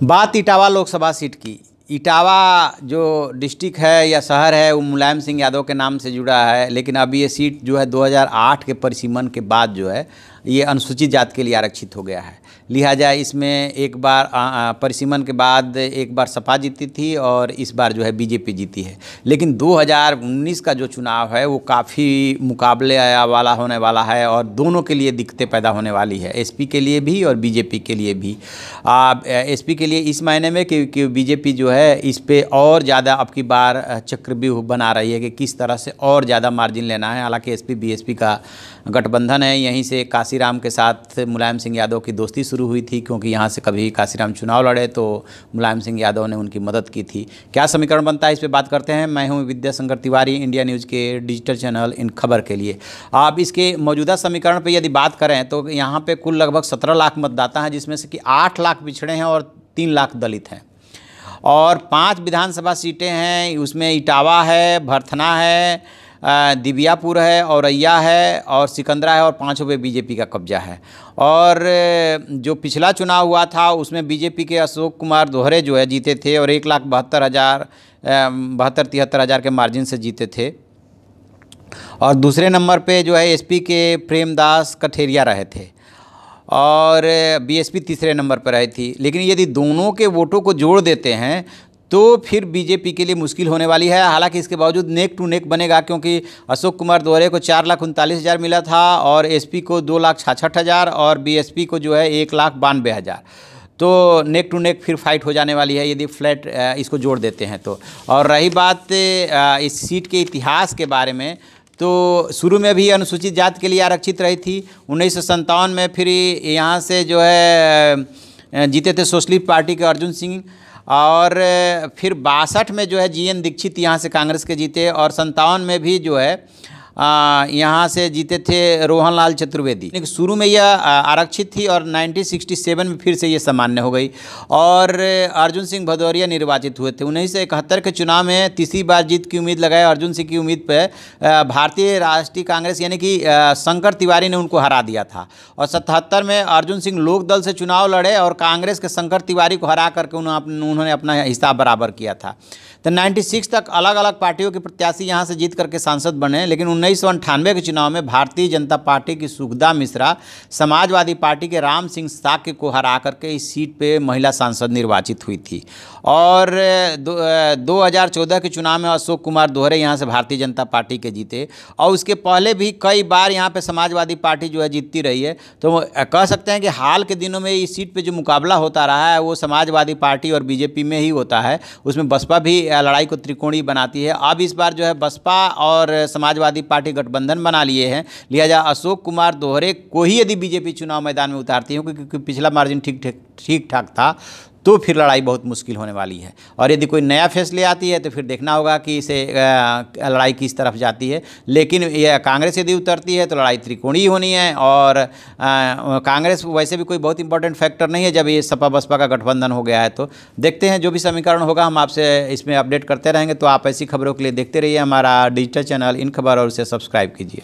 बात इटावा लोकसभा सीट की। इटावा जो डिस्ट्रिक्ट है या शहर है वो मुलायम सिंह यादव के नाम से जुड़ा है, लेकिन अब ये सीट जो है 2008 के परिसीमन के बाद जो है ये अनुसूचित जाति के लिए आरक्षित हो गया है। लिहाजा इसमें एक बार परिसीमन के बाद एक बार सपा जीती थी और इस बार जो है बीजेपी जीती है। लेकिन 2019 का जो चुनाव है वो काफ़ी मुकाबले वाला होने वाला है और दोनों के लिए दिक्कतें पैदा होने वाली है, एसपी के लिए भी और बीजेपी के लिए भी। एसपी के लिए इस मायने में कि बीजेपी जो है इस पे और ज़्यादा अब की बार चक्रव्यूह बना रही है कि किस तरह से और ज़्यादा मार्जिन लेना है। हालांकि एसपी बीएसपी का गठबंधन है, यहीं से काशीराम के साथ मुलायम सिंह यादव की दोस्ती शुरू हुई थी, क्योंकि यहाँ से कभी काशीराम चुनाव लड़े तो मुलायम सिंह यादव ने उनकी मदद की थी। क्या समीकरण बनता है इस पे बात करते हैं। मैं हूँ विद्याशंकर तिवारी, इंडिया न्यूज़ के डिजिटल चैनल इन खबर के लिए। आप इसके मौजूदा समीकरण पर यदि बात करें तो यहाँ पर कुल लगभग 17 लाख मतदाता हैं, जिसमें से कि 8 लाख पिछड़े हैं और 3 लाख दलित हैं। और 5 विधानसभा सीटें हैं, उसमें इटावा है, भरथना है, दिबियापुर है, औरैया है और सिकंदरा है और 5 पे बीजेपी का कब्जा है। और जो पिछला चुनाव हुआ था उसमें बीजेपी के अशोक कुमार दोहरे जो है जीते थे और 1,72,73,000 के मार्जिन से जीते थे। और दूसरे नंबर पे जो है एसपी के प्रेमदास कठेरिया रहे थे और बीएसपी तीसरे नंबर पर रही थी। लेकिन यदि दोनों के वोटों को जोड़ देते हैं तो फिर बीजेपी के लिए मुश्किल होने वाली है। हालांकि इसके बावजूद नेक टू नेक बनेगा, क्योंकि अशोक कुमार दोहरे को 4,39,000 मिला था और एसपी को 2,66,000 और बीएसपी को जो है 1,92,000। तो नेक टू नेक फिर फाइट हो जाने वाली है यदि फ्लैट इसको जोड़ देते हैं तो। और रही बात इस सीट के इतिहास के बारे में, तो शुरू में भी अनुसूचित जाति के लिए आरक्षित रही थी। 1957 में फिर यहाँ से जो है जीते थे सोशलिस्ट पार्टी के अर्जुन सिंह, और फिर 62 में जो है जीएन दीक्षित यहाँ से कांग्रेस के जीते और 57 में भी जो है यहाँ से जीते थे रोहनलाल चतुर्वेदी। लेकिन शुरू में यह आरक्षित थी और 1967 में फिर से ये सामान्य हो गई और अर्जुन सिंह भदौरिया निर्वाचित हुए थे। 1971 के चुनाव में तीसरी बार जीत की उम्मीद लगाए अर्जुन सिंह की उम्मीद पर भारतीय राष्ट्रीय कांग्रेस यानी कि शंकर तिवारी ने उनको हरा दिया था। और 77 में अर्जुन सिंह लोक दल से चुनाव लड़े और कांग्रेस के शंकर तिवारी को हरा करके उन्होंने अपना हिस्सा बराबर किया था। तो 96 तक अलग अलग पार्टियों के प्रत्याशी यहाँ से जीत करके सांसद बने। लेकिन 1998 के चुनाव में भारतीय जनता पार्टी की सुखदा मिश्रा समाजवादी पार्टी के राम सिंह साक्य को हरा करके इस सीट पे महिला सांसद निर्वाचित हुई थी। और 2014 के चुनाव में अशोक कुमार दोहरे यहाँ से भारतीय जनता पार्टी के जीते और उसके पहले भी कई बार यहाँ पे समाजवादी पार्टी जो है जीतती रही है। तो कह सकते हैं कि हाल के दिनों में इस सीट पे जो मुकाबला होता रहा है वो समाजवादी पार्टी और बीजेपी में ही होता है। उसमें बसपा भी लड़ाई को त्रिकोणीय बनाती है। अब इस बार जो है बसपा और समाजवादी पार्टी गठबंधन बना लिए हैं। लिहाजा अशोक कुमार दोहरे को ही यदि बीजेपी चुनाव मैदान में उतारती है, क्योंकि पिछला मार्जिन ठीक ठाक था, तो फिर लड़ाई बहुत मुश्किल होने वाली है। और यदि कोई नया फैसले आती है तो फिर देखना होगा कि इसे लड़ाई किस तरफ जाती है। लेकिन यह कांग्रेस यदि उतरती है तो लड़ाई त्रिकोणीय होनी है। और कांग्रेस वैसे भी कोई बहुत इंपॉर्टेंट फैक्टर नहीं है जब ये सपा बसपा का गठबंधन हो गया है। तो देखते हैं जो भी समीकरण होगा हम आपसे इसमें अपडेट करते रहेंगे। तो आप ऐसी खबरों के लिए देखते रहिए हमारा डिजिटल चैनल इन खबर और उसे सब्सक्राइब कीजिए।